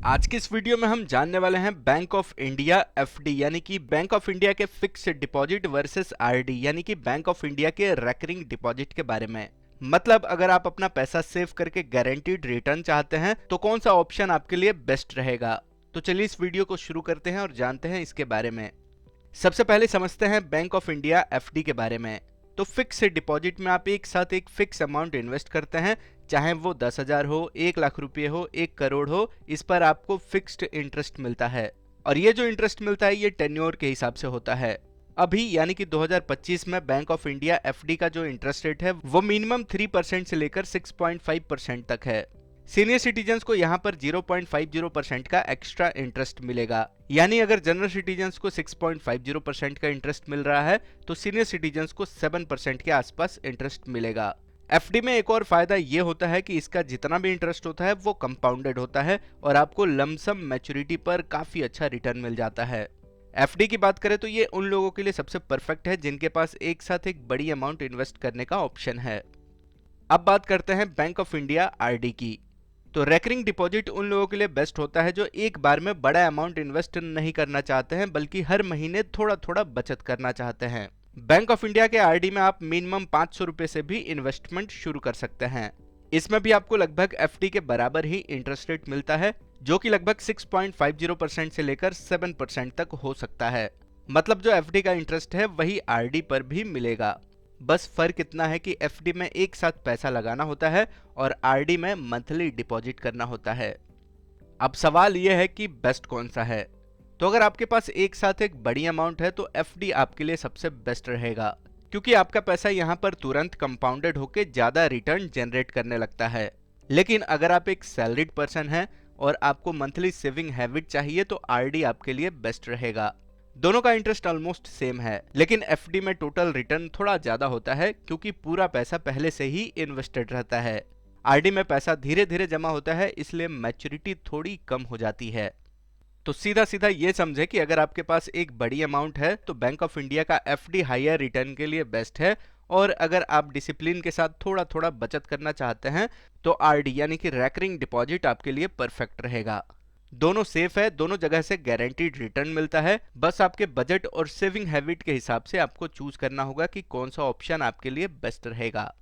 आज की इस वीडियो में हम जानने वाले हैं बैंक ऑफ इंडिया एफडी यानी कि बैंक ऑफ इंडिया के फिक्स्ड डिपॉजिट वर्सेस आरडी यानी कि बैंक ऑफ इंडिया के रेकरिंग डिपॉजिट के बारे में। मतलब अगर आप अपना पैसा सेव करके गारंटीड रिटर्न चाहते हैं तो कौन सा ऑप्शन आपके लिए बेस्ट रहेगा। तो चलिए इस वीडियो को शुरू करते हैं और जानते हैं इसके बारे में। सबसे पहले समझते हैं बैंक ऑफ इंडिया एफडी के बारे में। तो फिक्स डिपॉजिट में आप एक साथ एक फिक्स अमाउंट इन्वेस्ट करते हैं, चाहे वो 10,000 हो, 1 लाख रुपए हो, 1 करोड़ हो, इस पर आपको फिक्स्ड इंटरेस्ट मिलता है। और ये जो इंटरेस्ट मिलता है ये टेन्योर के हिसाब से होता है। अभी यानी कि 2025 में बैंक ऑफ इंडिया एफडी का जो इंटरेस्ट रेट है वो मिनिमम 3% से लेकर 6.5% तक है। सीनियर सिटीजन्स को यहाँ पर 0.50% का एक्स्ट्रा इंटरेस्ट मिलेगा। यानी अगर जनरल सिटीजन्स को 6.50% का इंटरेस्ट मिल रहा है तो सीनियर सिटीजन्स को 7% के आसपास इंटरेस्ट मिलेगा। एफडी में एक और फायदा ये होता है कि इसका जितना भी इंटरेस्ट होता है वो कंपाउंडेड होता है और आपको लमसम मैच्योरिटी पर काफी अच्छा रिटर्न मिल जाता है। एफडी की बात करें तो ये उन लोगों के लिए सबसे परफेक्ट है जिनके पास एक साथ एक बड़ी अमाउंट इन्वेस्ट करने का ऑप्शन है। अब बात करते हैं बैंक ऑफ इंडिया आरडी की। तो रेकरिंग डिपॉजिट उन लोगों के लिए बेस्ट होता है जो एक बार में बड़ा अमाउंट इन्वेस्ट नहीं करना चाहते हैं बल्कि हर महीने थोड़ा थोड़ा बचत करना चाहते हैं। बैंक ऑफ इंडिया के आरडी में आप मिनिमम 500 रुपए से भी इन्वेस्टमेंट शुरू कर सकते हैं। इसमें भी आपको लगभग एफडी के बराबर ही इंटरेस्ट रेट मिलता है जो कि लगभग 6.50% से लेकर 7% तक हो सकता है। मतलब जो एफडी का इंटरेस्ट है वही आरडी पर भी मिलेगा। बस फर्क इतना है कि एफडी में एक साथ पैसा लगाना होता है और आरडी में मंथली डिपॉजिट करना होता है। अब सवाल यह है कि बेस्ट कौन सा है। तो अगर आपके पास एक साथ एक बड़ी अमाउंट है तो एफडी आपके लिए सबसे बेस्ट रहेगा क्योंकि आपका पैसा यहाँ पर तुरंत कंपाउंडेड होकर ज्यादा रिटर्न जनरेट करने लगता है। लेकिन अगर आप एक सैलरीड पर्सन हैं और आपको मंथली सेविंग हैबिट चाहिए तो आरडी आपके लिए बेस्ट रहेगा। दोनों का इंटरेस्ट ऑलमोस्ट सेम है लेकिन एफडी में टोटल रिटर्न थोड़ा ज्यादा होता है क्योंकि पूरा पैसा पहले से ही इन्वेस्टेड रहता है। आरडी में पैसा धीरे धीरे जमा होता है इसलिए मैच्योरिटी थोड़ी कम हो जाती है। तो सीधा सीधा ये समझे कि अगर आपके पास एक बड़ी अमाउंट है तो बैंक ऑफ इंडिया का एफडी हायर रिटर्न के लिए बेस्ट है, और अगर आप डिसिप्लिन के साथ थोड़ा थोड़ा बचत करना चाहते हैं तो आरडी यानी कि रेकरिंग डिपॉजिट आपके लिए परफेक्ट रहेगा। दोनों सेफ है, दोनों जगह से गारंटीड रिटर्न मिलता है। बस आपके बजट और सेविंग हैबिट के हिसाब से आपको चूज करना होगा कि कौन सा ऑप्शन आपके लिए बेस्ट रहेगा।